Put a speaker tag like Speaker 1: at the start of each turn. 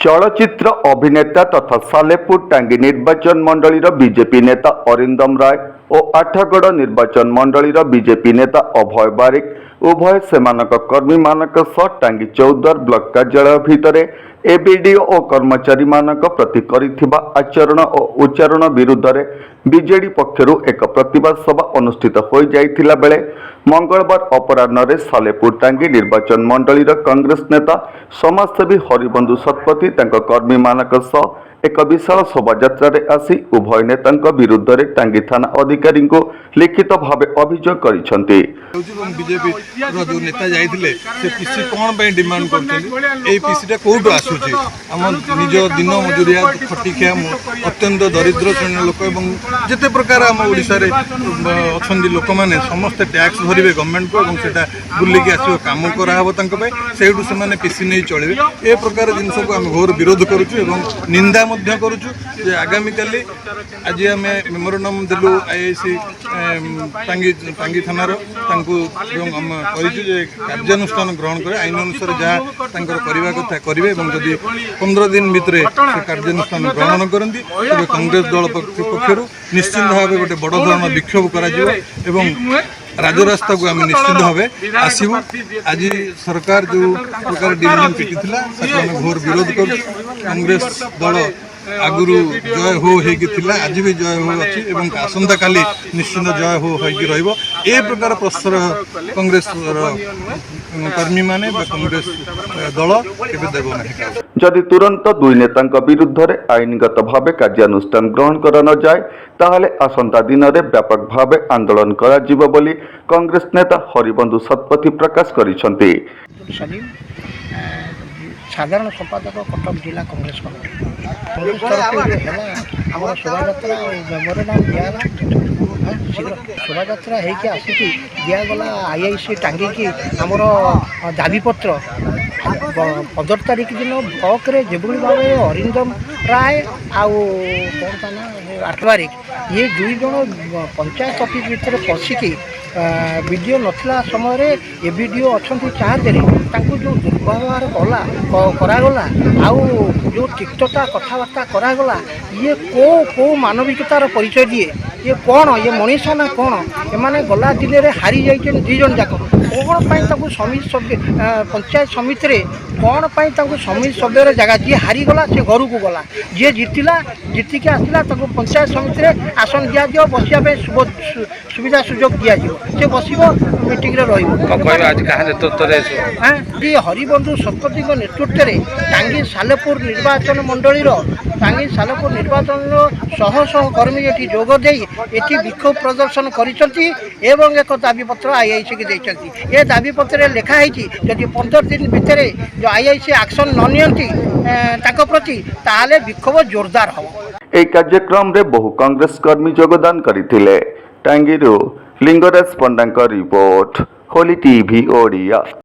Speaker 1: चलचित्र अभिनेता तथा सालेपुर टांगी निर्वाचन मंडलीर बीजेपी नेता अरिंदम राय और आठगड़ निर्वाचन मंडलीर बीजेपी नेता अभय बारिक उभय सेमानक कर्मी मानक सह टांगी चौदर ब्लॉक कार्यालय भितर एबीडीओ और कर्मचारी मानक प्रति करिथिबा आचरण और उच्चारण विरुद्ध रे बीजेडी पक्षरु एक प्रतिवाद सभा अनुष्ठित हो जाइथिला बेले मंगलवार अपराह्न रे सालेपुर टांगी निर्वाचन मंडलीर कांग्रेस नेता समाजसेवी हरिबंधु शतपथी तांका कर्मी मानक सह एक विशाल शोभायात्रा रे आसी उभय नेता विरुद्ध रे टांगी थाना अधिकारी को लिखित भाव अभियोग करिसेंती।
Speaker 2: बीजेपी जो नेता जाइथिले से पीसी कोन पे डिमांड करछन ए पीसीटा कोउट आसुची हम निज दिन मजूरिया खटिखिया अत्यंत दरिद्र श्रेणी लोक एवं जेते प्रकार हम ओडिसा रे अछंदी लोक माने समस्त टैक्स भरिबे गवर्नमेंट को एवं सेटा बुल्ली के आसीबो काम करा हबो तंक पे सेडु से माने पीसी नै चलिबे ए प्रकार जिंस को हम घोर विरोध करूछु एवं निंदा मध्य करूछु जे आगामी काली आज हम मेमोरेंडम दिलु आईआईसी टांगी थाना रो तांकु एवं हम कहिछु जे कार्यानुष्ठान ग्रहण करे आईन अनुसार जहाँ तांकर करबा कथा करिवे एवं जदि 15 दिन भितरे से कार्यानुष्ठान ग्रहण करंती तबे कांग्रेस दल पक्षरु निश्चित भाव गोटे बड़ धरण विक्षोभ करा जिवो एवं राजरास्ता को आम निश्चित भाव आसबू। आज सरकार जो प्रकार डिविजन पिटी घोर विरोध कर कांग्रेस दल आगुरी जय हो आज भी जय हो अच्छी आसंता काली निश्चित जय हो ए प्रकार प्रस्तर कांग्रेस कर्मी माने कांग्रेस दल देव ना
Speaker 1: जदि तुरंत दुई नेता विरुद्ध रे आईनगत भाव कार्यानुष्ठान ग्रहण कर न जाए ताहले आसंता दिन में व्यापक भाव आंदोलन करा जिवो बोली कांग्रेस नेता हरिबंधु शतपथी प्रकाश करिसेंती।
Speaker 3: साधारण संपादक कटक जिला कांग्रेस कमिटी कांग्रेस तरफ आम शोभायात्रा मेमोरेंडम दिगला शीघ्र शोभायात्रा होगी आसिकी दिगला आईआईसी टांगी की आमर दाबीपत्र 15 तारीख दिन ब्लॉक रे जेभली भाव अरिंदम राय आउ कौन था ना 8 तारीख ये दुई जन पंचायत ऑफिस भितर पशिकी वीडियो नथिला समय एबीडीओ अच्छा चाहते जो दुर्व्यवहार करागला आउ जो तिक्तता कथबार्ता करागला ये को मानविकतार परिचय दिए ये कौन ये मनीषा ना कौन एमाने गला दिन में हारी जाइए दी जन जाक कौन पाई समिति सभ्य पंचायत समिति रे कौन पाई समिति सभ्य जगह जी हारीगला से घर को गला जी जीतिला जीतिक आसला पंचायत समिति रे आसन दिज्व बसवाई सुविधा सुजोग दिज्व से बस मीटिंग रही हरिबंधु शतपथी नेतृत्व में टांगी सालेपुर निर्वाचन मंडलीर टांगी सालेपुर निर्वाचन शह शह कर्मी ये जोगदे ये विक्षोभ प्रदर्शन करिसेंती एवं एक दाबीपत्र आईआईसी की देइसेंती ये दाबीपत्र लिखाई जदि 15 दिन भितर जो आईआईसी एक्शन न नियंती ताको प्रति ताले विक्षोभ जोरदार हो।
Speaker 1: ए कार्यक्रम रे बहु कांग्रेस कर्मी योगदान करथिले। टांगीरू लिंगराज पंडा रिपोर्ट होली टीवी ओडिया।